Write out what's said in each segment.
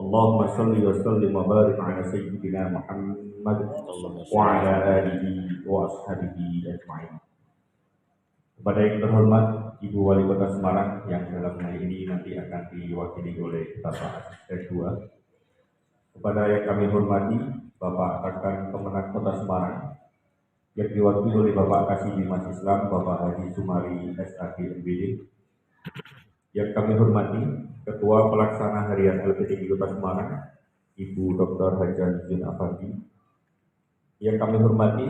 Allahumma shalli wa sallim wa barik ala sayyidina Muhammad wa ala alihi wa ashabihi ajma'in. Kepada yang terhormat Ibu Wali Kota Semarang yang dalam hal ini nanti akan diwakili oleh Bapak Asisten 2. Kepada yang kami hormati Bapak Rekan Pemenang Kota Semarang yang diwakili oleh Bapak Kasih Dimas Islam Bapak Haji Sumari SAG MBD. Yang kami hormati Ketua Pelaksana Harian LPDI Kota Semarang Ibu Dr. Haja Nuzin Afandi. Yang kami hormati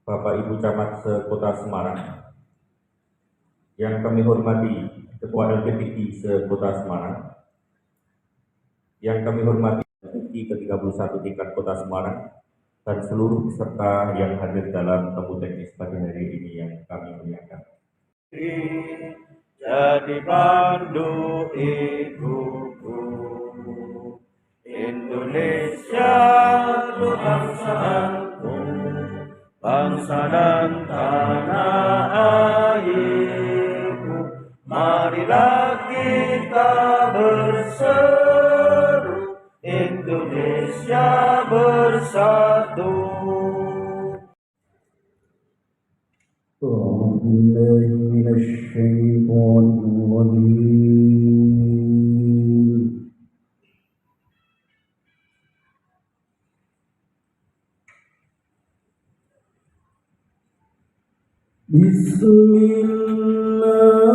Bapak Ibu Camat se-Kota Semarang. Yang kami hormati Ketua LPDI se-Kota Semarang. Yang kami hormati LPDI ke-31 tingkat Kota Semarang dan seluruh peserta yang hadir dalam temu teknis pada hari ini yang kami muliakan. Jadi pandu ibuku, Indonesia itu bangsaku, bangsa dan tanah airku. Marilah kita berseru, Indonesia bersatu. أعوذ بالله من الشيطان الرجيم بسم الله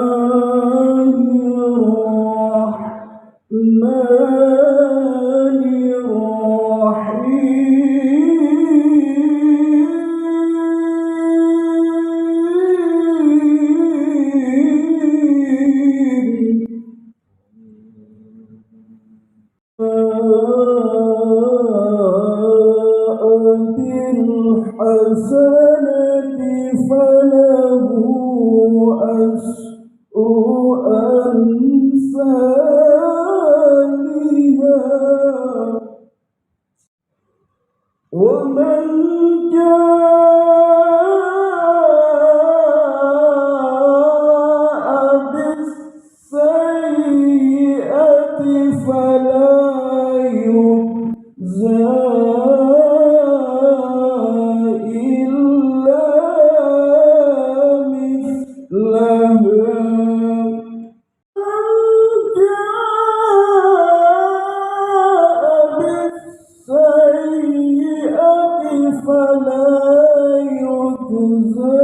الرحمن الرحيم بالحسنة فله أشر أمثالها ومن جاء بالسيئة فلا يجزى إلا مثلها فلا يجزى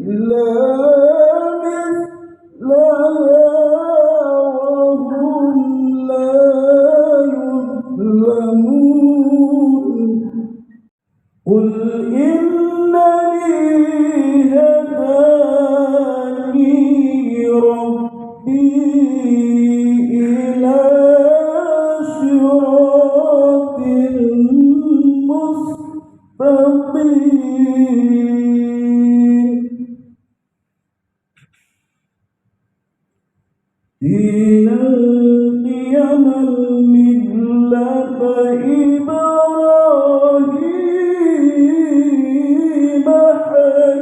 إلا مثلها وهم لا يظلمون قل إنني هداني ربي إلى صراط مستقيم دينا قيما ملة إبراهيم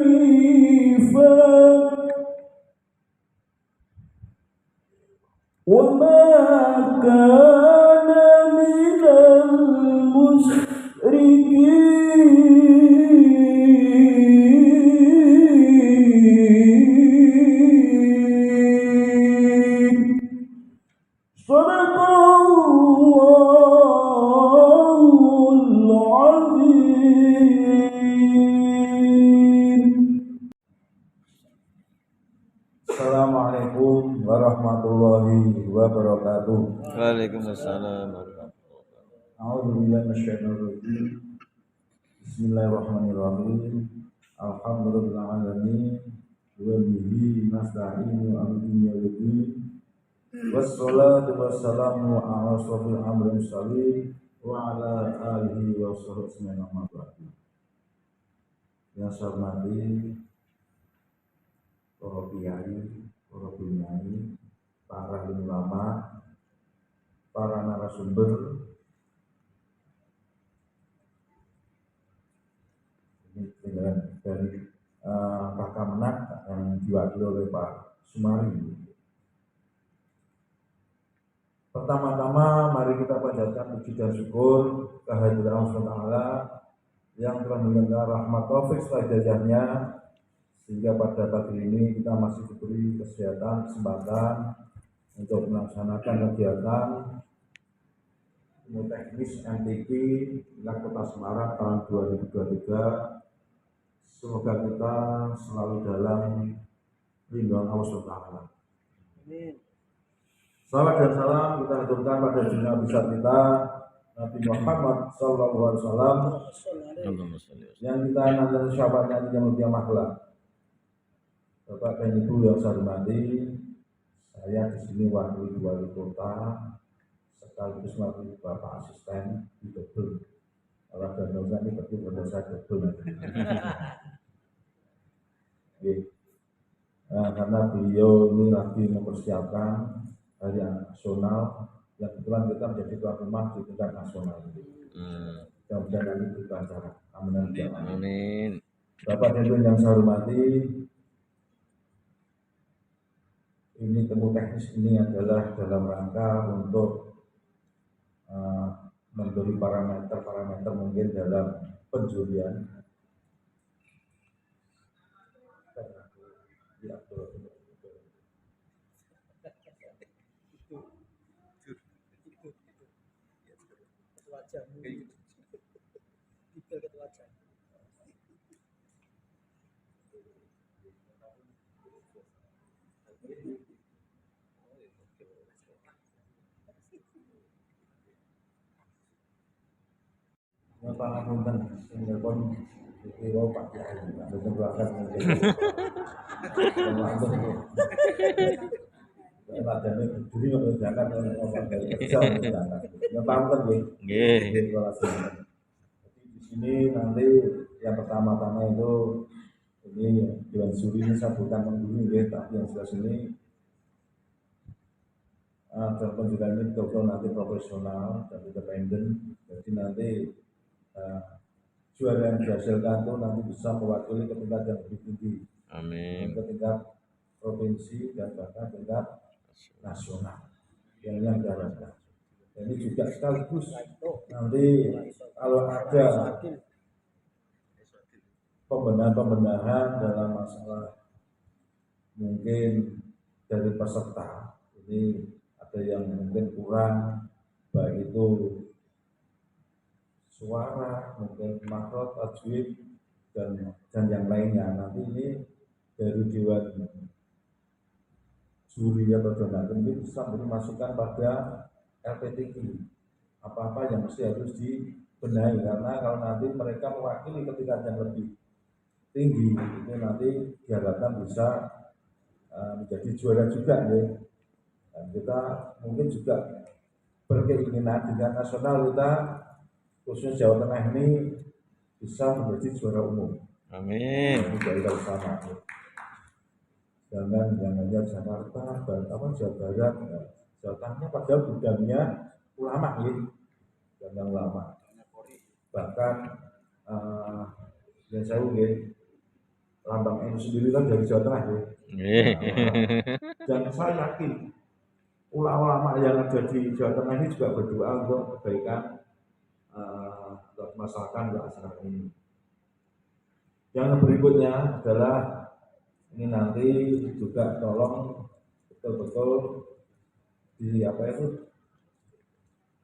حنيفا وما كان من المشركين صدق الله العظيم. Assalamualaikum warahmatullahi wabarakatuh. Waalaikumsalam. A'udzubillahi minasyaitonir rajim. Bismillahirrahmanirrahim. Alhamdulillahirabbil wa bihi nasta'inu ala dunya waddin. Wassalatu wassalamu ala asyrofil mursalin wa ala alihi wa sahbihi ajma'in. Yang saya hormati para kiai, para penyanyi, para ulama, para narasumber, dari Pak Kamenak yang diwakili oleh Pak Sumari. Pertama-tama mari kita panjatkan puji dan syukur kehadiran Allah SWT yang telah memberikan rahmat taufik setajahnya sehingga pada pagi ini kita masih diberi kesempatan untuk melaksanakan kegiatan ilmu teknis MTQ tingkat Kota Semarang tahun 2023. Semoga kita selalu dalam lindungan Allah SWT. Salawat dan salam kita aturkan pada junjungan besar kita Nabi Muhammad SAW yang kita nanti syafaatnya yang mulia makhluk. Bapak dan Ibu yang saya hormati, saya di sini wakil wali kota sekaligus wakil Bapak asisten di Dobel. Kalau ada dosa ini berarti pada saya Dobel. Nah, karena beliau ini lagi mempersiapkan hari nasional yang kebetulan kita menjadi tuan rumah di tingkat nasional. Mudah-mudahan nanti berbicara. Amin. Bapak dan Ibu yang saya hormati, ini temu teknis ini adalah dalam rangka untuk memberi parameter mungkin dalam penjurian. Pangapunten pun dikira Pak Kiai, mboten berangkat mungkin. Pangapunten. Padane berdiri kok jangan orang dari kerja jangan. Ya pangapunten nggih. Nggih. Jadi di sini nanti yang pertama-tama itu ini Dewan Juri ini sambutan mengguru nggih, tapi yang sebelah sini dalam penjualan ini betul nanti profesional dan independen. Jadi nanti juara yang dihasilkan itu nanti bisa mewakili ke tingkat yang lebih tinggi. Amin. Ke tingkat provinsi dan bahkan tingkat nasional yang diharapkan. Ini juga sekaligus nanti kalau ada pembenahan dalam masalah mungkin dari peserta ini ada yang mungkin kurang, baik itu suara, mungkin makhraj, tajwid dan yang lainnya. Nanti ini dari Dewan Juri atau Donatur ini bisa memberi masukan pada LPTQ. Apa-apa yang mesti harus dibenahi karena kalau nanti mereka mewakili ketika yang lebih tinggi itu nanti diharapkan bisa menjadi juara juga ya. Dan kita mungkin juga berkeinginan dengan nasional kita khusus Jawa Tengah ini bisa menjadi juara umum. Amin. Ini dari bersama. Jangan hanya Jakarta, Jawa Barat, Jawa Tengahnya padahal gudangnya ulama ini, gudang ulama. Bahkan yang saya lihat lambang NU sendiri kan dari Jawa Tengah ya. Dan saya yakin ulama-ulama yang ada di Jawa Tengah ini juga berdoa untuk kebaikan untuk masyarakat acara ini. Yang berikutnya adalah ini nanti juga tolong betul-betul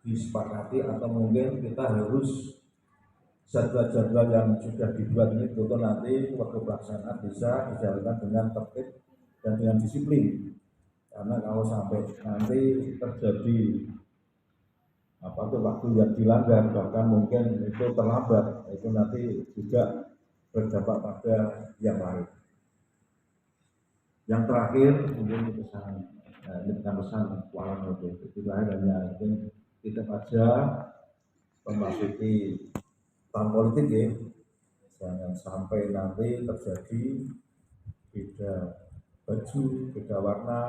disepakati atau mungkin kita harus jadwal-jadwal yang sudah dibuat ini betul nanti waktu pelaksanaan bisa dijalankan dengan tertib dan dengan disiplin. Karena kalau sampai nanti terjadi waktu yang dilanggar bahkan mungkin itu terlambat, itu nanti juga berdampak pada yang lain. Yang terakhir mungkin pesan keuangan itu hanya mungkin kita aja memasuki tahun politik ya, jangan sampai nanti terjadi beda baju, beda warna,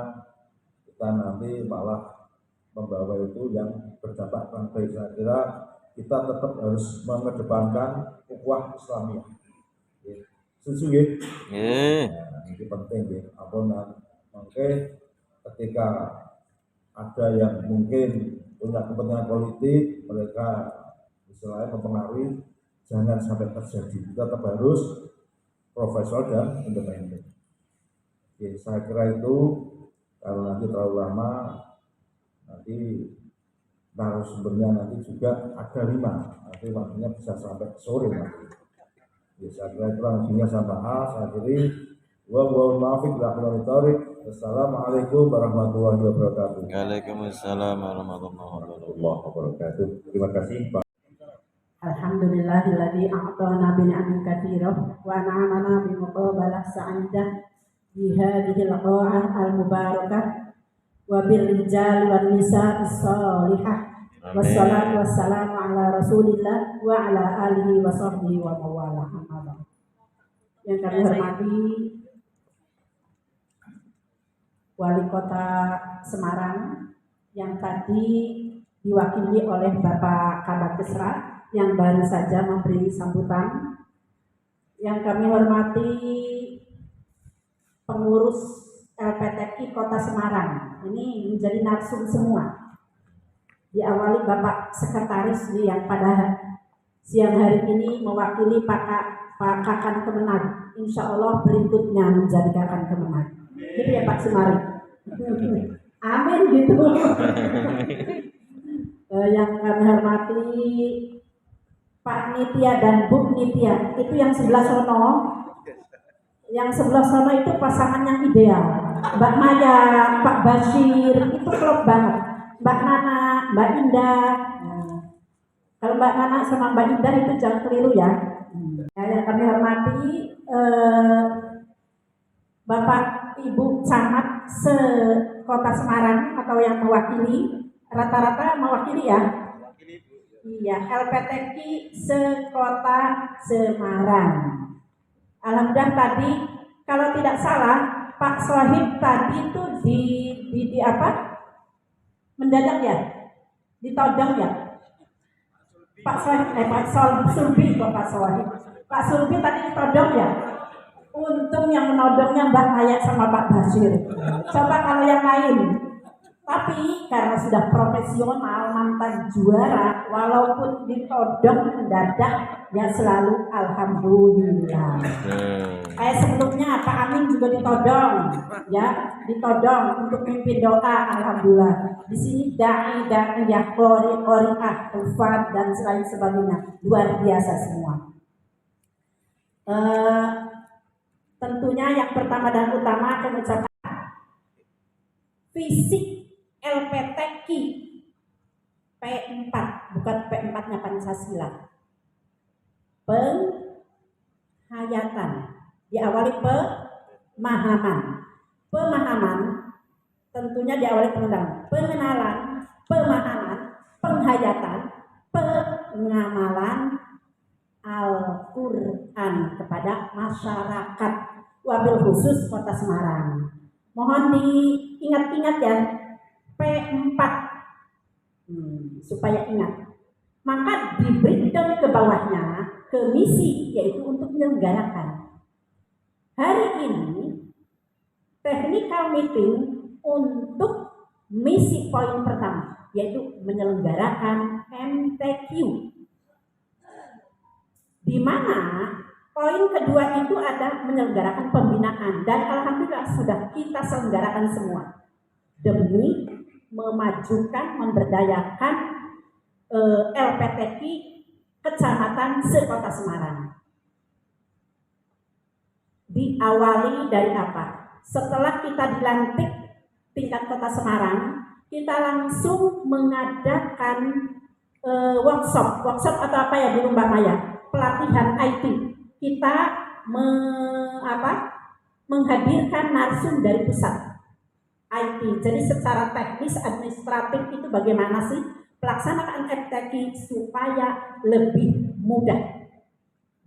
kita nanti malah membawa itu yang berdampak kurang baik. Saya kira kita tetap harus mengedepankan ukhuwah Islamiyah. Setuju ya? Nah, ini penting ya. Oke, ketika ada yang mungkin punya kepentingan politik, mereka istilahnya mempengaruhi, jangan sampai terjadi. Kita tetap harus profesional dan independen. Oke, saya kira itu kalau nanti terlalu lama, nanti narasumbernya nanti juga ada 5, nanti waktunya bisa sampai sore nanti. Ya, saya kira itu langsungnya sama saya akhiri. Wassalamualaikum warahmatullahi wabarakatuh. Waalaikumsalam warahmatullahi wabarakatuh. Terima kasih Pak. Alhamdulillahilladzi a'tana bi ni'amin katsirah wa an'amana bi muqabalah sa'idah bi hadhil qa'ah al-mubarakah wa bir rijal wan nisa'i shalihah. Wassalatu wassalamu ala Rasulillah wa ala alihi wa sahbihi wa mawalah. Yang kami hormati Wali Kota Semarang yang tadi diwakili oleh Bapak Kabag Kesra yang baru saja memberi sambutan. Yang kami hormati pengurus LPTKI Kota Semarang, ini menjadi narsum semua. Diawali Bapak Sekretaris yang pada siang hari ini mewakili Pak Kakan Kemenag. Insya Allah berikutnya menjadi Kakan Kemenag. Gitu ya Pak Semari. Amin gitu. Yang kami hormati Pak Nitya dan Bu Nitya, itu yang sebelah sono. Yang sebelah sono itu pasangan yang ideal. Mbak Maya, Pak Bashir, itu klop banget. Mbak Nana, Mbak Indah. Kalau Mbak Nana sama Mbak Indah itu jangan keliru ya. Yang kami hormati Bapak Ibu Camat se-Kota Semarang atau yang mewakili, rata-rata mewakili ya. Iya, LPTKI se-Kota Semarang. Alhamdulillah tadi kalau tidak salah Pak Sohib tadi itu di apa? Mendadak ya? Ditodong ya? Pak Sohib, Pak Sulbi kok Pak Sohib. Pak Sulbi tadi ditodong ya? Untung yang menodongnya Mbak Maya sama Pak Bashir. Coba kalau yang lain. Tapi karena sudah profesional, mantan juara, walaupun ditodong mendadak, ya selalu alhamdulillah. Kayak sebelumnya Pak Amin juga ditodong, ya ditodong untuk mimpin doa, alhamdulillah. Di sini dai ya qori hufad dan selain sebagainya, luar biasa semua. Tentunya yang pertama dan utama akan mengucapkan fisik LPTKI P4, bukan P4-nya Pancasila. Penghayatan diawali pemahaman. Pemahaman tentunya diawali pengenalan, pemahaman, penghayatan, pengamalan Al-Quran kepada masyarakat, wabil khusus Kota Semarang. Mohon diingat-ingat ya, P4 supaya ingat. Maka di breakdown ke bawahnya ke misi, yaitu untuk menyelenggarakan. Hari ini technical meeting untuk misi poin pertama, yaitu menyelenggarakan MTQ, di mana poin kedua itu ada menyelenggarakan pembinaan, dan alhamdulillah sudah kita selenggarakan semua demi memajukan, memberdayakan LPTKI Kecamatan se-Kota Semarang. Diawali dari apa? Setelah kita dilantik tingkat Kota Semarang, kita langsung mengadakan workshop atau apa ya Bu Mbak Maya? Pelatihan IT. Kita menghadirkan narsum dari pusat IT. Jadi secara teknis administratif itu bagaimana sih pelaksanaan LPTKI supaya lebih mudah.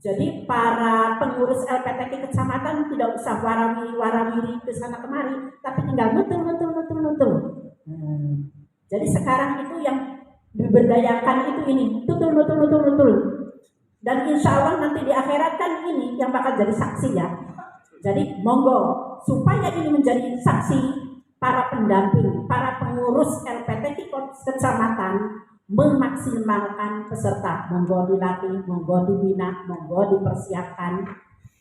Jadi para pengurus LPTKI kecamatan tidak usah warawiri ke sana kemari, tapi tinggal nutul. Jadi sekarang itu yang diberdayakan itu ini nutul. Dan insya Allah nanti di akhirat kan ini yang bakal jadi saksi ya. Jadi monggo supaya ini menjadi saksi, para pendamping, para pengurus LPTK kecamatan memaksimalkan peserta. Monggo dilatih, monggo dibina, monggo dipersiapkan.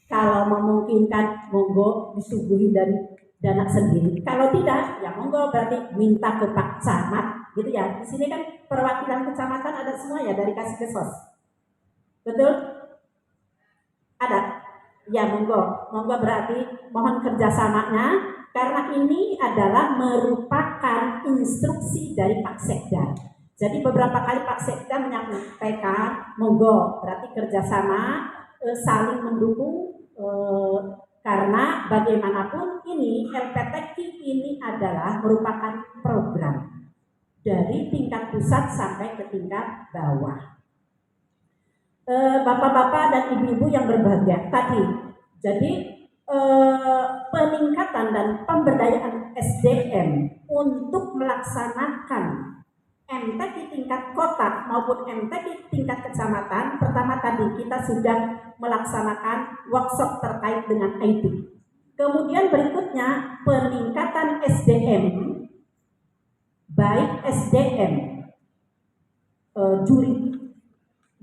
Kalau memungkinkan, monggo disuguhi dari dana sendiri. Kalau tidak, ya monggo berarti minta ke Pak Camat, gitu ya. Di sini kan perwakilan kecamatan ada semua ya dari Kasikesos. Betul? Ada? Ya monggo, monggo berarti mohon kerjasamanya karena ini adalah merupakan instruksi dari Pak Sekda. Jadi beberapa kali Pak Sekda menyampaikan, monggo berarti kerjasama, saling mendukung, karena bagaimanapun ini LPTK ini adalah merupakan program dari tingkat pusat sampai ke tingkat bawah. Bapak-bapak dan ibu-ibu yang berbahagia tadi, jadi peningkatan dan pemberdayaan SDM untuk melaksanakan MTQ tingkat kota maupun MTQ tingkat kecamatan. Pertama tadi kita sudah melaksanakan workshop terkait dengan IT. Kemudian berikutnya peningkatan SDM, baik SDM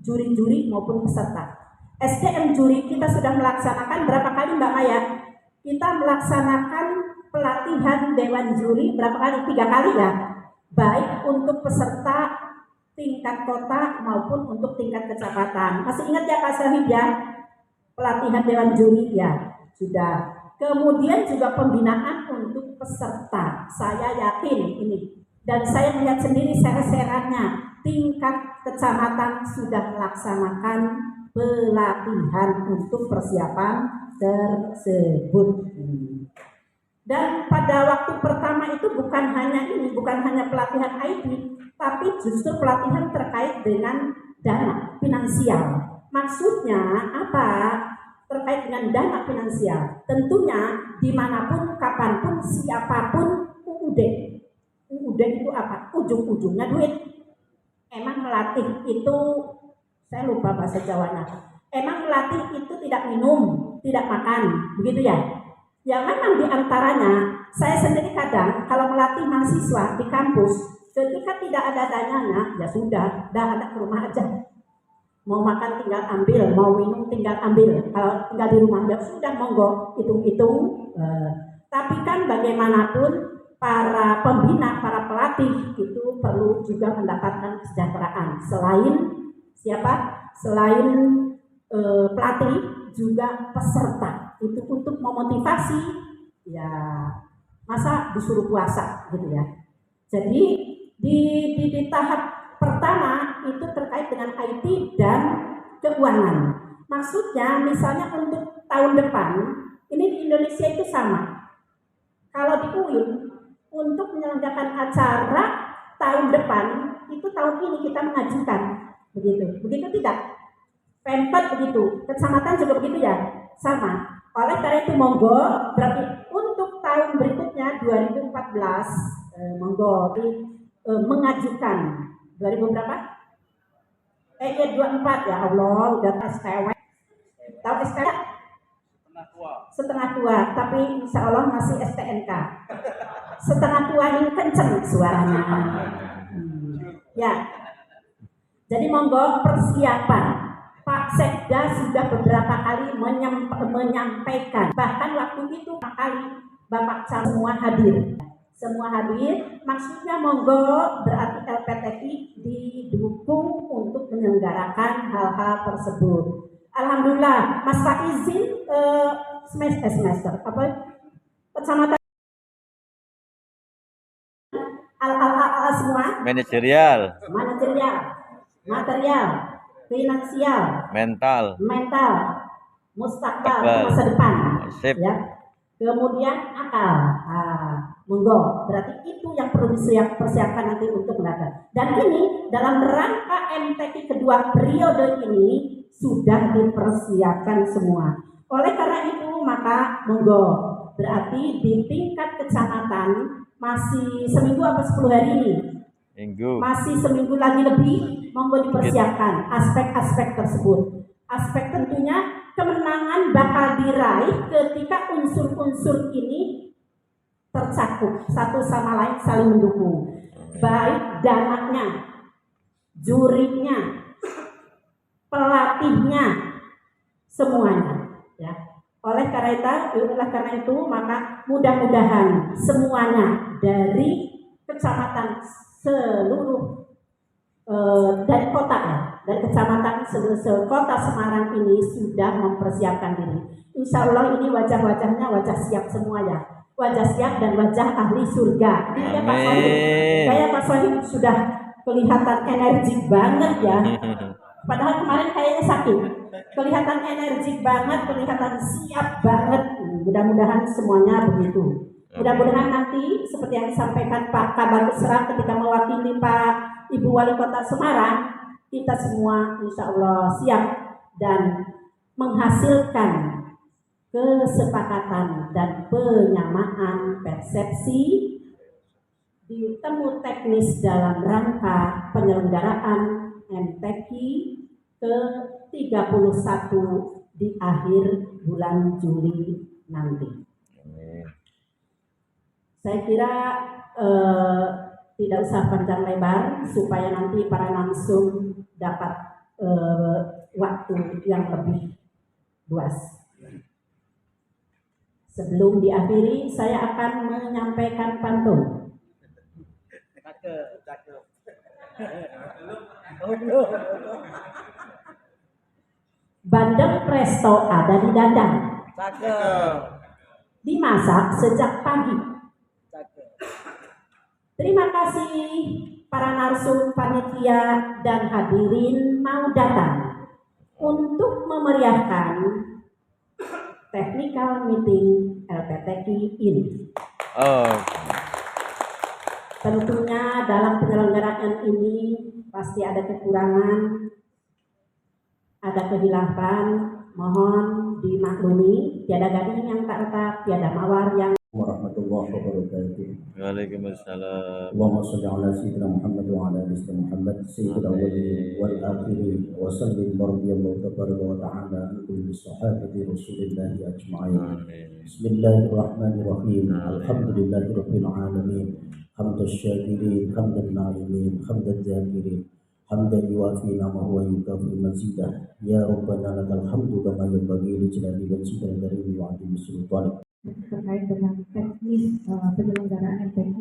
juri maupun peserta. SDM juri kita sudah melaksanakan berapa kali Mbak Maya? Kita melaksanakan pelatihan dewan juri berapa kali? 3 kali ya. Baik untuk peserta tingkat kota maupun untuk tingkat kecamatan. Masih ingat ya Pak Syahid ya? Pelatihan dewan juri ya, sudah. Kemudian juga pembinaan untuk peserta. Saya yakin ini dan saya melihat sendiri ser-serannya tingkat kecamatan sudah melaksanakan pelatihan untuk persiapan tersebut. Dan pada waktu pertama itu bukan hanya pelatihan IT, tapi justru pelatihan terkait dengan dana finansial. Maksudnya apa? Terkait dengan dana finansial. Tentunya dimanapun, kapanpun, siapapun UUD. UUD itu apa? Ujung-ujungnya duit. Emang melatih itu, saya lupa bahasa Jawanya. Emang melatih itu tidak minum, tidak makan, begitu ya? Ya memang diantaranya, saya sendiri kadang kalau melatih mahasiswa di kampus, ketika tidak ada dananya, ya sudah, dah ada ke rumah aja. Mau makan tinggal ambil, mau minum tinggal ambil. Kalau tinggal di rumah, ya sudah monggo, hitung-hitung. Tapi kan bagaimanapun para pembina, para pelatih itu perlu juga mendapatkan kesejahteraan. Selain siapa? Selain pelatih, juga peserta. Itu untuk memotivasi, ya masa disuruh puasa gitu ya. Jadi di tahap pertama itu terkait dengan IT dan keuangan. Maksudnya misalnya untuk tahun depan, ini di Indonesia itu sama. Kalau di UIN untuk menyelenggarakan acara tahun depan, itu tahun ini kita mengajukan. Begitu tidak? Pemkot begitu, kecamatan juga begitu ya, sama. Oleh karena itu monggo, berarti untuk tahun berikutnya 2014 monggo mengajukan 2000 berapa? 24 ya Allah, udah STW. Tahu STW? Setengah tua, tapi insya Allah masih STNK. Setengah tua ini kenceng suaranya. Ya. Jadi monggo persiapan. Pak Sekda sudah beberapa kali menyampaikan, bahkan waktu itu kali Bapak semua hadir. Semua hadir, maksudnya monggo berarti LPTK didukung untuk menyelenggarakan hal-hal tersebut. Alhamdulillah, Mas Pak izin semester apa? Kecamatan al semua. Manajerial, material, finansial, mental, mustakbal, masa depan, ya. Kemudian akal, monggo. Berarti itu yang perlu dipersiapkan nanti untuk mendatang. Dan ini dalam rangka MTQ kedua periode ini sudah dipersiapkan semua. Oleh karena itu maka monggo. Berarti di tingkat kecamatan masih seminggu apa 10 hari ini? minggu. Masih seminggu lagi lebih, monggo dipersiapkan aspek-aspek tersebut. Aspek tentunya kemenangan bakal diraih ketika unsur-unsur ini tercakup, satu sama lain saling mendukung, baik dananya, jurinya, pelatihnya, semuanya ya. Oleh karena itu maka mudah-mudahan semuanya dari kecamatan seluruh dari kota ya, dari kecamatan kota Semarang ini sudah mempersiapkan diri. Insya Allah ini wajah-wajahnya wajah siap semua ya, wajah siap dan wajah ahli surga. Ini Pak Sohib, kayak Pak Sohib sudah kelihatan energik banget ya. Padahal kemarin kayaknya sakit, kelihatan energik banget, kelihatan siap banget. Mudah-mudahan semuanya begitu. Mudah-mudahan nanti seperti yang disampaikan Pak Kabar Besra ketika mewakili Pak Ibu Wali Kota Semarang, kita semua insya Allah siap dan menghasilkan kesepakatan dan penyamaan persepsi di temu teknis dalam rangka penyelenggaraan MTQ ke-31 di akhir bulan Juli nanti. Saya kira tidak usah panjang lebar supaya nanti para narsum dapat waktu yang lebih luas. Sebelum diakhiri, saya akan menyampaikan pantun. Bandeng presto ada di dandang, dimasak sejak pagi. Terima kasih para narsum, panitia, dan hadirin mau datang untuk memeriahkan technical meeting LPTQ ini. Tentunya dalam penyelenggaraan ini pasti ada kekurangan, ada kehilapan, mohon dimaklumi. Tiada gading yang tak retak, tiada mawar yang warahmatullahi wabarakatuh. Waalaikumsalam. Allahumma shalli ala sayyidina Muhammad wa ala ali sayyidina Muhammad sayyidil awwalin wal akhirin wa sallim radhiyallahu tabaraka wa ta'ala an kulli sahabati Rasulillah ajma'in. Bismillahirrahmanirrahim. Alhamdulillahi rabbil alamin. Hamdan syakirin, hamdan na'imin, hamdan zakirin, hamdan yuwafi ni'amahu wa yukafi mazidah. Ya Rabbana lakal hamdu kama yanbaghi li jalali wajhikal karim wa 'azimi sultanik. Terkait dengan teknis penyelenggaraan MTQ,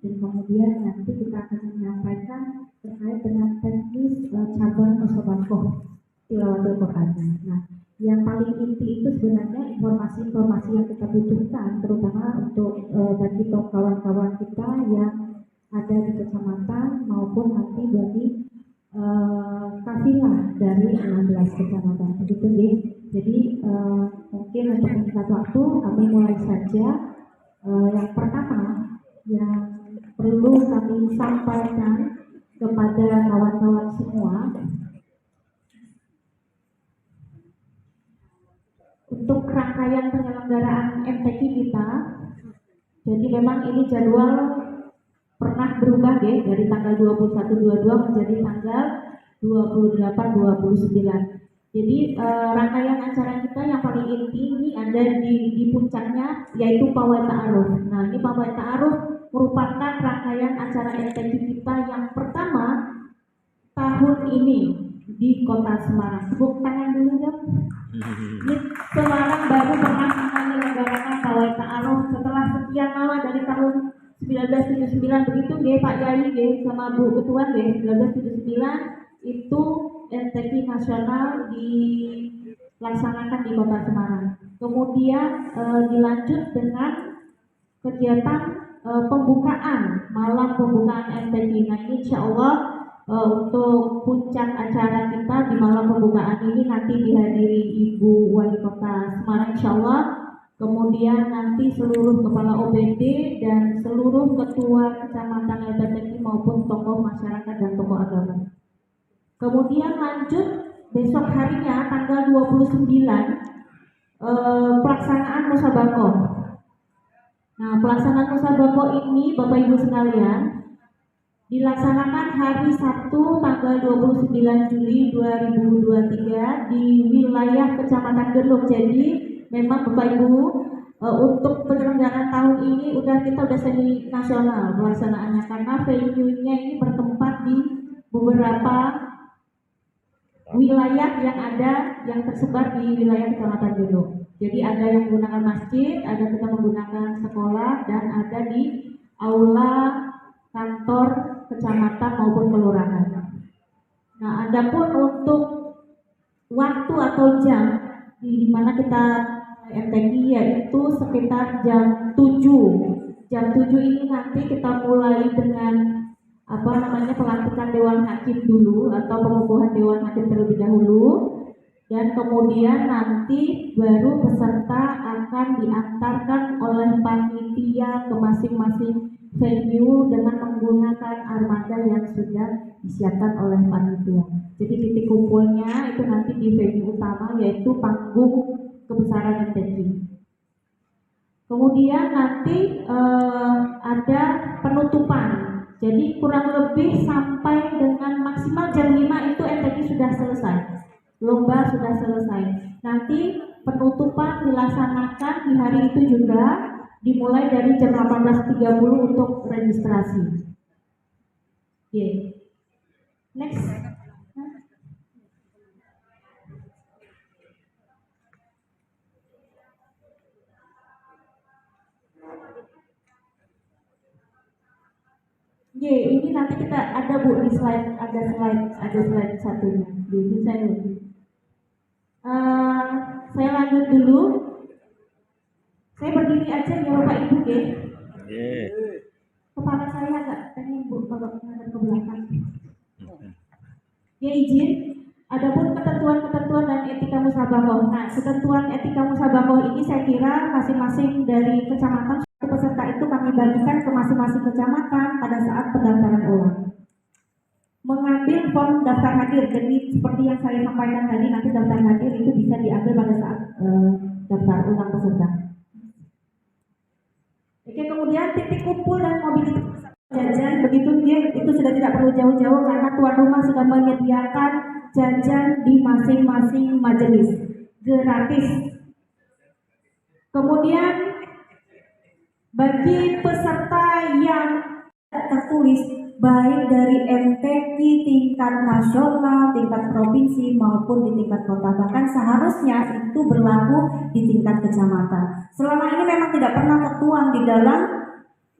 dan kemudian nanti kita akan menyampaikan terkait dengan teknis cabang musabakoh tilawatul Quran. Nah, yang paling inti itu sebenarnya informasi-informasi yang kita butuhkan, terutama untuk bagi kawan-kawan kita yang ada di kecamatan maupun nanti bagi kafilah dari 16 kecamatan. Begitu ya. Jadi mungkin untuk singkat waktu kami mulai saja. Yang pertama yang perlu kami sampaikan kepada kawan-kawan semua, untuk rangkaian penyelenggaraan MTQ kita, jadi memang ini jadwal pernah berubah ya, dari tanggal 21-22 menjadi tanggal 28-29. Jadi rangkaian acara kita yang paling inti ini ada di puncaknya, yaitu Pawai Ta'aruf. Nah, ini Pawai Ta'aruf merupakan rangkaian acara MTQ kita yang pertama tahun ini di Kota Semarang. Tepuk tangan dulu dong. Ini Semarang baru pernah menyelenggarakan Pawai Ta'aruf setelah sekian lama dari tahun 1979, begitu deh Pak Yai deh sama Bu Ketua deh. 1979 itu MTQ nasional dilaksanakan di Kota Semarang. Kemudian dilanjut dengan kegiatan pembukaan, malam pembukaan MTQ. Nah, ini insya Allah untuk puncak acara kita di malam pembukaan ini nanti dihadiri Ibu Wali Kota Semarang insya Allah. Kemudian nanti seluruh kepala OPD dan seluruh ketua kecamatan LPTQ maupun tokoh masyarakat dan tokoh agama. Kemudian lanjut besok harinya tanggal 29 pelaksanaan musabakoh. Nah, pelaksanaan musabakoh ini Bapak Ibu sekalian dilaksanakan hari Sabtu tanggal 29 Juli 2023 di wilayah Kecamatan Gendong. Jadi memang Bapak Ibu untuk penyelenggaraan tahun ini kita udah semi nasional pelaksanaannya karena venue-nya ini bertempat di beberapa wilayah yang tersebar di wilayah Kecamatan Jodo. Jadi ada yang menggunakan masjid, ada kita menggunakan sekolah, dan ada di aula kantor kecamatan maupun kelurahan. Nah, adapun untuk waktu atau jam di mana kita MTQ yaitu sekitar jam 7. Jam 7 ini nanti kita mulai dengan pelantikan Dewan Hakim dulu atau pengukuhan Dewan Hakim terlebih dahulu, dan kemudian nanti baru peserta akan diantarkan oleh panitia ke masing-masing venue dengan menggunakan armada yang sudah disiapkan oleh panitia. Jadi titik kumpulnya itu nanti di venue utama yaitu panggung kebesaran MTQ. Kemudian nanti ada penutupan. Jadi kurang lebih sampai dengan maksimal jam 5 itu MTQ sudah selesai. Lomba sudah selesai. Nanti penutupan dilaksanakan di hari itu juga dimulai dari jam 18.30 untuk registrasi. Oke. Next. Ini nanti kita ada Bu di slide, ada slide satunya. Jadi saya lanjut dulu. Saya berdiri aja ya Bapak Ibu Kepala saya agak pengen Bu kalau menghadap ke belakang. Izin. Adapun ketentuan-ketentuan dan etika musabaqah. Nah, ketentuan etika musabaqah ini saya kira masing-masing dari kecamatan peserta itu kami bagikan ke masing-masing kecamatan pada saat pendaftaran ulang. Mengambil form daftar hadir, jadi seperti yang saya sampaikan tadi, nanti daftar hadir itu bisa diambil pada saat daftar ulang peserta. Oke, kemudian titik kumpul dan mobilitas jajan, begitu itu sudah tidak perlu jauh-jauh karena tuan rumah sudah menyediakan jajan di masing-masing majelis gratis. Kemudian bagi peserta yang tertulis baik dari MTQ tingkat nasional, tingkat provinsi maupun di tingkat kota, bahkan seharusnya itu berlaku di tingkat kecamatan. Selama ini memang tidak pernah tertuang di dalam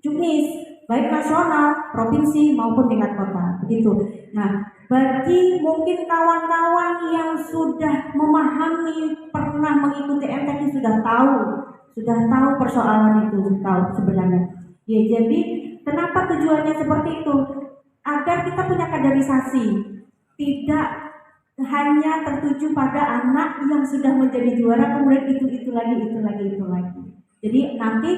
juknis baik nasional, provinsi maupun tingkat kota, begitu. Nah, bagi mungkin kawan-kawan yang sudah memahami, pernah mengikuti MTQ sudah tahu persoalan itu, tahu sebenarnya. Ya, jadi kenapa tujuannya seperti itu? Agar kita punya kaderisasi, tidak hanya tertuju pada anak yang sudah menjadi juara kemudian itu lagi. Jadi nanti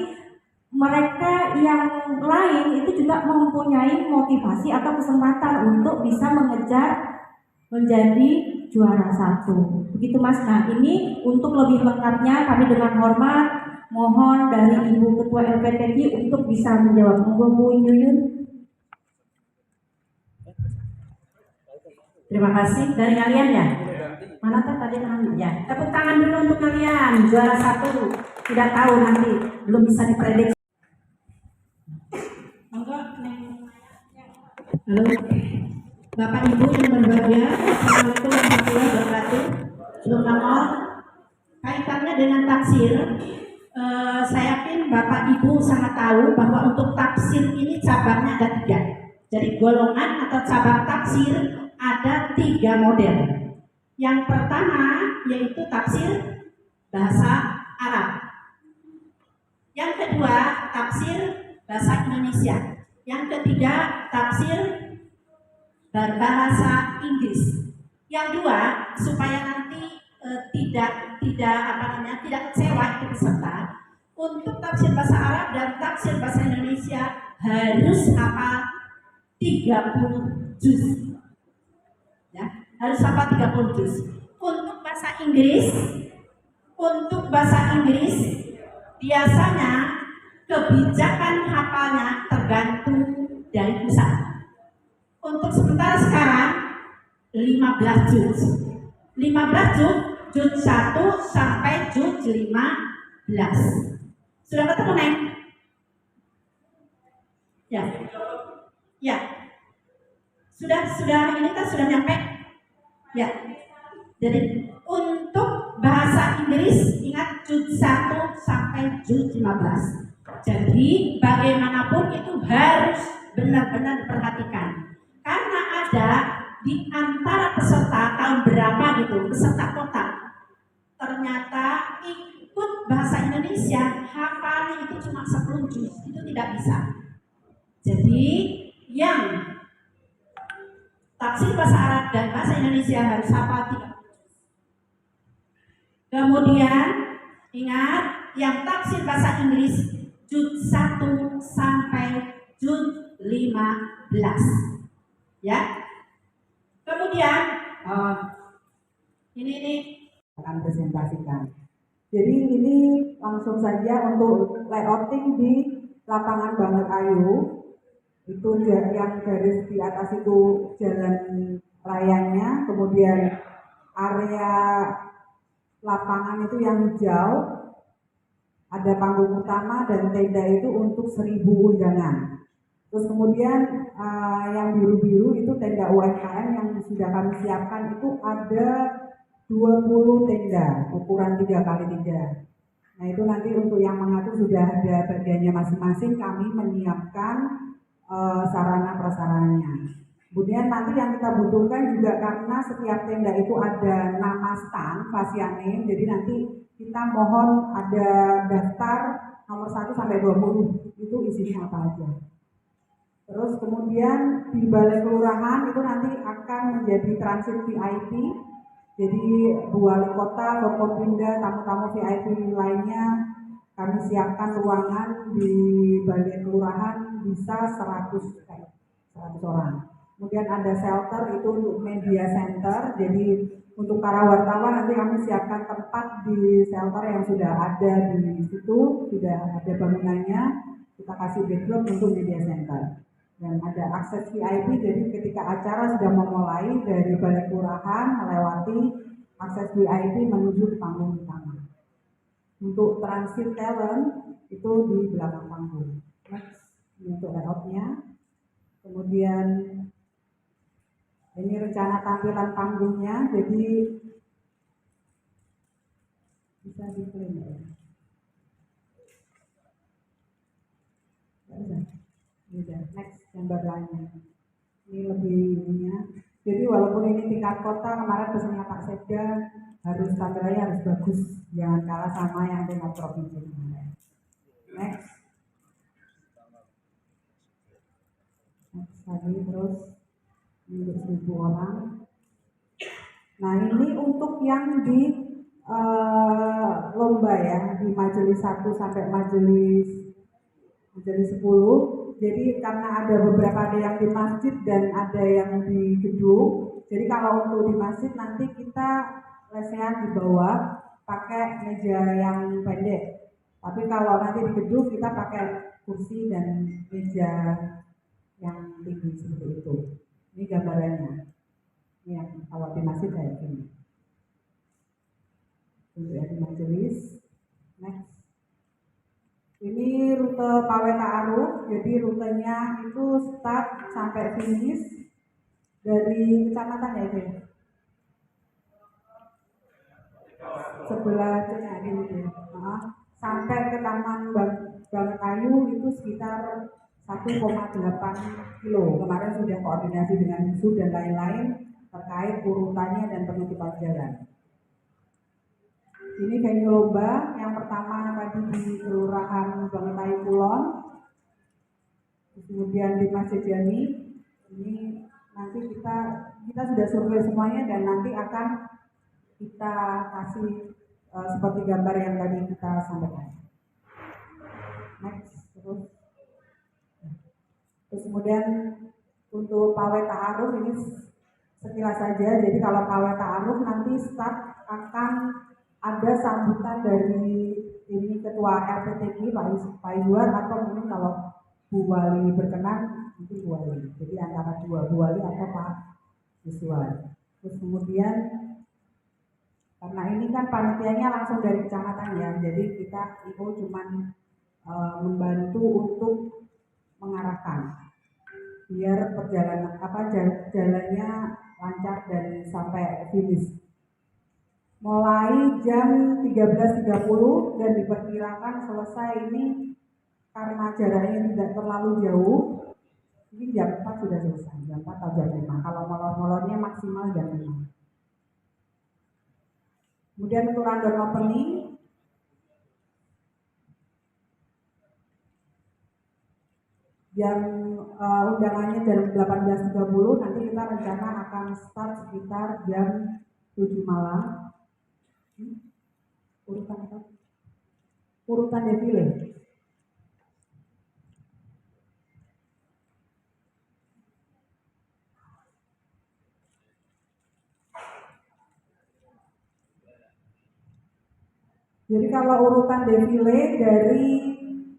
mereka yang lain itu juga mempunyai motivasi atau kesempatan untuk bisa mengejar menjadi juara 1. Begitu Mas. Nah, ini untuk lebih lengkapnya kami dengan hormat mohon dari Ibu Ketua LPTQ untuk bisa menjawab. Monggo Bu Yuyun. Terima kasih. Dari kalian ya? Mana tadi tangan? Ya, tepuk tangan dulu untuk kalian. Juara 1. Tidak tahu nanti, belum bisa diprediksi. Halo, Bapak Ibu yang berbahagia, Assalamualaikum warahmatullahi wabarakatuh. Terutama kaitannya dengan tafsir, saya yakin Bapak Ibu sangat tahu bahwa untuk tafsir ini cabangnya ada 3. Jadi golongan atau cabang tafsir ada 3 model. Yang pertama yaitu tafsir bahasa Arab. Yang kedua tafsir bahasa Indonesia. Yang ketiga tafsir berbahasa Inggris. Yang dua, supaya nanti tidak kecewa itu peserta, untuk tafsir bahasa Arab dan tafsir bahasa Indonesia harus hafal 30 juz. Ya, harus hafal 30 juz. Untuk bahasa Inggris biasanya kebijakan hafalnya tergantung dari pusat. Untuk sementara sekarang 15 juz. 15 juz 1 sampai juz 15. Sudah ketemu, Neng? Ya. Ya. Sudah ini kan sudah nyampe? Ya. Jadi untuk bahasa Inggris ingat juz 1 sampai juz 15. Jadi bagaimanapun itu harus benar-benar diperhatikan. Karena ada di antara peserta tahun berapa gitu, peserta kota, ternyata ikut bahasa Indonesia hafalnya itu cuma 10 juz, itu tidak bisa. Jadi yang tafsir bahasa Arab dan bahasa Indonesia harus hafal 3. Kemudian ingat yang tafsir bahasa Inggris juz 1 sampai juz 15. Ya. Kemudian ini akan presentasikan. Jadi ini langsung saja untuk layouting di lapangan Banget Ayu. Itu yang garis di atas itu jalan rayanya, kemudian area lapangan itu yang hijau, ada panggung utama dan tenda itu untuk 1000 undangan. Terus kemudian yang biru-biru itu tenda UMKM yang sudah kami siapkan itu ada 20 tenda ukuran 3x3. Nah itu nanti untuk yang mengatur sudah ada bagiannya masing-masing, kami menyiapkan sarana prasarananya. Kemudian nanti yang kita butuhkan juga karena setiap tenda itu ada nama stand, fashion name, jadi nanti kita mohon ada daftar nomor 1 sampai 20 itu isinya apa aja. Terus kemudian di balai kelurahan itu nanti akan menjadi transit VIP. Jadi Bu Wali Kota, Forkopimda, tamu-tamu VIP lainnya kami siapkan ruangan di balai kelurahan bisa 100 orang. Kemudian ada shelter itu untuk media center. Jadi untuk para wartawan nanti kami siapkan tempat di shelter yang sudah ada di situ, sudah ada bangunannya. Kita kasih background untuk media center. Dan ada akses VIP, jadi ketika acara sudah memulai dari balai kelurahan melewati akses VIP menuju ke panggung utama. Untuk transit talent itu di belakang panggung. Next, ini untuk layoutnya. Kemudian ini rencana tampilan panggungnya, jadi bisa diklaim ya. Next gambar lainnya. Ini lebih ininya. Jadi walaupun ini tingkat kota, kemarin pesannya Pak Sekda harus tampilannya harus bagus, jangan kalah sama yang tingkat provinsi kemarin. Next lagi terus untuk 1000 orang. Nah ini untuk yang di lomba ya, di majelis 1 sampai majelis 10. Jadi karena ada beberapa, ada yang di masjid dan ada yang di gedung. Jadi kalau untuk di masjid nanti kita lesehan di bawah pakai meja yang pendek. Tapi kalau nanti di gedung kita pakai kursi dan meja yang tinggi seperti itu. Ini gambarannya. Ini yang kalau di masjid kayak gini. Untuk yang di majelis. Next. Ini rute Pawe Ta'aruf, jadi rutenya itu start sampai finish dari kecamatan ya itu. Sebelah Cengak ini, sampai ke Taman Banget Ayu itu sekitar 1,8 kilo. Kemarin sudah koordinasi dengan Sub dan lain-lain terkait urutannya dan penutupan jalan. Ini venue lomba yang pertama tadi di Kelurahan Banget Ayu Kulon, kemudian di Masjid Jami. Ini nanti kita sudah survei semuanya dan nanti akan kita kasih seperti gambar yang tadi kita sampaikan. Next, terus kemudian untuk Pawe Ta'aruf ini sekilas saja. Jadi kalau Pawe Ta'aruf nanti start akan ada sambutan dari ini Ketua LPTK Pak Izwar atau mungkin kalau Bu Wali berkenan nanti Bu Wali. Jadi antara dua Bu Wali atau Pak Izwar. Terus kemudian karena ini kan panitianya langsung dari kecamatan ya, jadi kita itu cuman membantu untuk mengarahkan biar perjalanan jalannya lancar dan sampai finish. Mulai jam 13.30 dan diperkirakan selesai ini karena jaraknya tidak terlalu jauh, mungkin jam 4 sudah selesai, jam 4 atau jam 5. Kalau molor-molornya maksimal jam 5. Kemudian untuk rundown opening, jam undangannya jam 18.30, nanti kita rencana akan start sekitar jam 7 malam. Urutan apa? Urutan defile. Jadi kalau urutan defile dari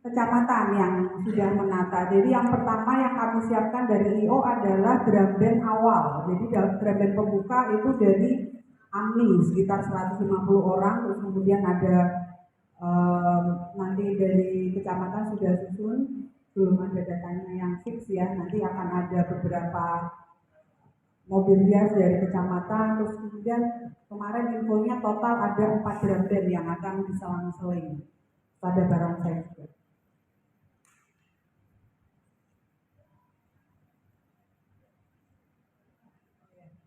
kecamatan yang sudah menata. Jadi yang pertama yang kami siapkan dari IO adalah drum band awal. Jadi drum band pembuka itu dari AMNI sekitar 150 orang, terus kemudian ada nanti dari kecamatan sudah susun, belum ada datanya yang fix ya, nanti akan ada beberapa mobil hias dari kecamatan, terus kemudian kemarin infonya total ada 4 drum band yang akan diselang-seling pada barongsai juga.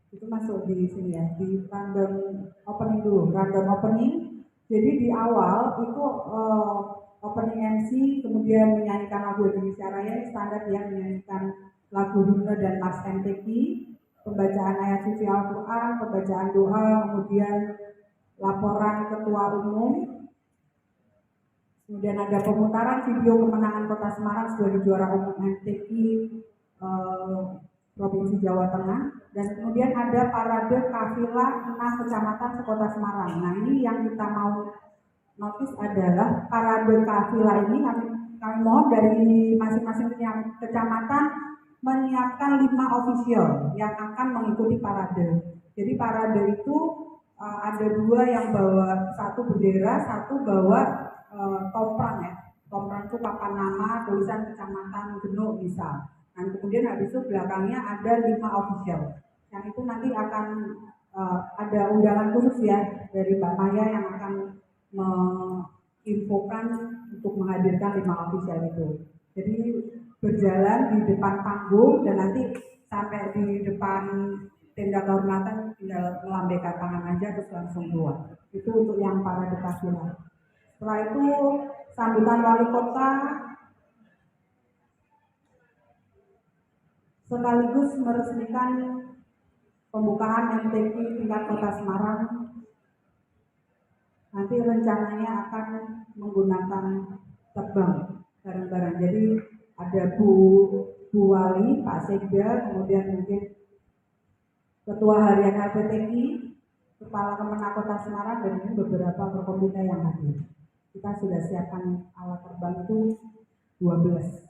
Itu masuk di sini ya, di rundown opening dulu, rundown opening. Jadi di awal itu opening MC, kemudian menyanyikan lagu Indonesia Raya standar yang menyanyikan lagu himne dan Mas MTQ, pembacaan ayat suci Al-Quran, pembacaan doa, kemudian laporan ketua umum, kemudian ada pemutaran video kemenangan Kota Semarang sebagai juara umum MTQ Provinsi Jawa Tengah, dan kemudian ada parade kafilah 6 kecamatan sekota Semarang. Nah ini yang kita mau notice adalah parade kafilah ini kami mohon dari masing-masing kecamatan menyiapkan 5 official yang akan mengikuti parade. Jadi parade itu ada 2 yang bawa 1 bendera, 1 bawa tomprang ya. Tomprang itu papan nama, tulisan kecamatan, genuk bisa. Dan kemudian habis itu belakangnya ada 5 official. Yang itu nanti akan ada undangan khusus ya dari Mbak Maya yang akan menginfokan untuk menghadirkan 5 official itu. Jadi berjalan di depan panggung dan nanti sampai di depan tenda kehormatan tinggal melambaikan tangan aja terus langsung keluar. Itu untuk yang para dekasilah. Setelah itu sambutan wali kota sekaligus meresmikan pembukaan MTQ tingkat Kota Semarang. Nanti rencananya akan menggunakan terbang bareng-bareng. Jadi ada Bu Wali, Pak Sekda, kemudian mungkin Ketua Harian LPTQ, Kepala Kemenak Kota Semarang, dan ini beberapa perkomita yang hadir. Kita sudah siapkan alat terbang itu 12.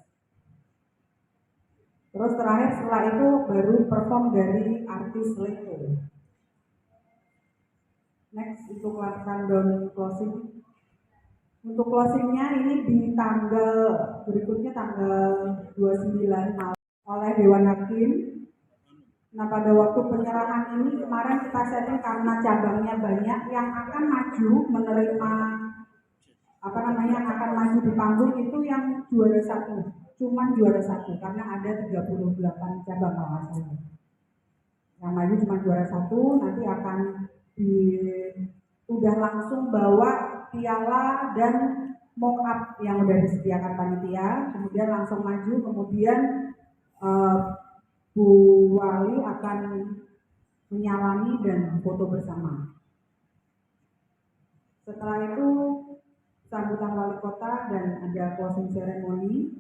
Terus terakhir setelah itu baru perform dari artis Leko. Next untuk rundown closing. Untuk closingnya ini di tanggal berikutnya tanggal 29 malam oleh Dewan Hakim. Nah pada waktu penyerahan ini kemarin kita setting karena cabangnya banyak yang akan maju menerima yang akan maju di panggung itu yang juara 1. Cuman juara 1 karena ada 38 cabang kalau salah. Yang maju cuma juara 1, nanti akan udah langsung bawa piala dan mock up yang udah disediakan panitia, kemudian langsung maju, kemudian Bu Wali akan menyalami dan foto bersama. Setelah itu sambutan wali kota dan ada closing ceremony.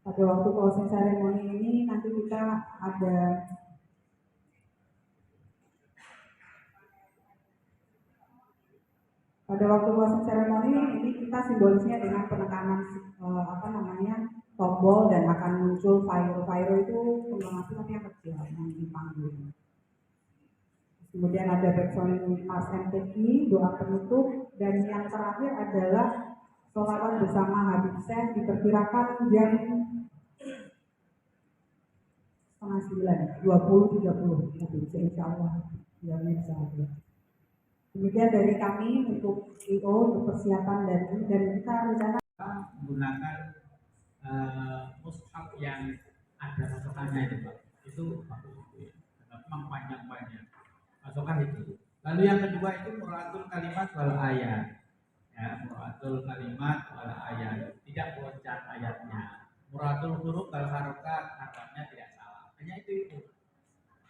Pada waktu closing ceremony ini nanti kita ada ini kita simbolisnya dengan penekanan tombol dan akan muncul pyro itu kembang api tapi yang kecil yang di panggung. Kemudian ada backsound Mas MTQ, doa penutup, dan yang terakhir adalah sholawat bersama Habib Syekh diperkirakan jam 8:30, 20.30 Habib Syekh insya Allah. Ya, insya Allah. Demikian dari kami untuk IO, untuk persiapan dan kita rencana menggunakan mushaf yang ada pasokannya itu Pak. Itu bagus itu ya. Karena memang panjang-panjang. Pasokan itu. Lalu yang kedua itu muraatul kalimat wal ayat. Ya, muraatul kalimat wal ayat. Tidak loncat ayatnya. Muraatul huruf wal harokat, harokatnya tidak salah. Hanya itu.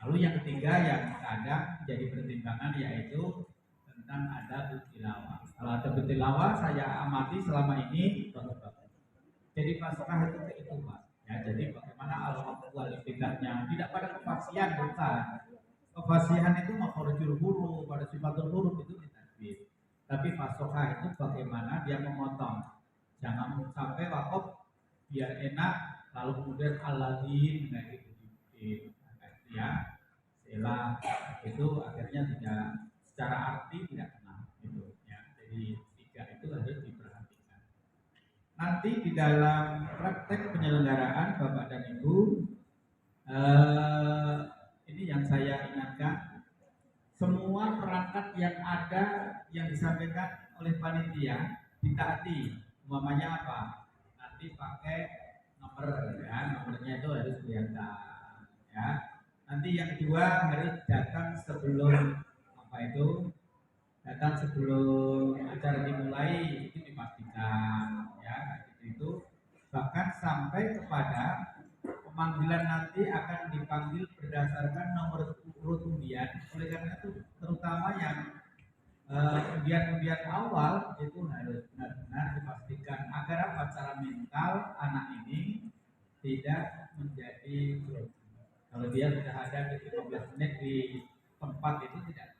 Lalu yang ketiga yang kadang jadi pertimbangan yaitu tentang adab tilawah. Kalau adab tilawah saya amati selama ini bagus-bagus. Jadi pasokan itu Pak. Ya, jadi bagaimana al-wal-ibtidatnya tidak pada kefasihan bukan. Kefasihan itu makharijul huruf, pada sifatul huruf itu ditadbir. Tapi pasokan itu bagaimana dia memotong. Jangan sampai wakaf biar enak lalu kemudian aladin kayak gitu ya. Sela itu akhirnya tidak secara arti tidak kena gitu ya. Jadi tiga itu harus diperhatikan. Nanti di dalam praktek penyelenggaraan Bapak dan Ibu ini yang saya ingatkan, semua perangkat yang ada yang disampaikan oleh panitia ditaati. Umpamanya apa? Nanti pakai nomor ya, nomornya itu harus kelihatan ya. Nanti yang kedua harus datang sebelum datang sebelum acara dimulai itu dipastikan ya itu bahkan sampai kepada pemanggilan nanti akan dipanggil berdasarkan nomor urut undian. Oleh karena itu terutama yang undian-undian awal itu harus benar-benar dipastikan agar apa cara mental anak ini tidak menjadi grogi. Kalau dia sudah ada di 15 menit di tempat itu tidak.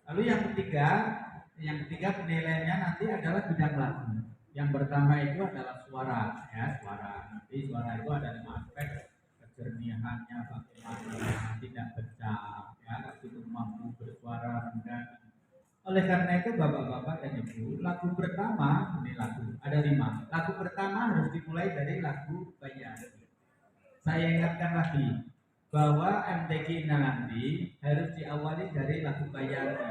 Lalu yang ketiga penilaiannya nanti adalah bidang lagu. Yang pertama itu adalah suara, ya suara. Nanti suara itu ada 5 aspek, kejernihannya, bagaimana tidak pecah, ya itu mampu bersuara rendah. Oleh karena itu bapak-bapak dan ibu, lagu pertama ini lagu ada 5. Lagu pertama harus dimulai dari lagu Bayar. Saya ingatkan lagi bahwa MTQ nanti harus diawali dari lagu Bayati.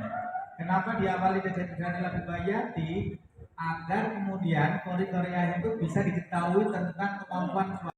Kenapa diawali dari lagu Bayati? Agar kemudian korea itu bisa diketahui tentang kemampuan suara.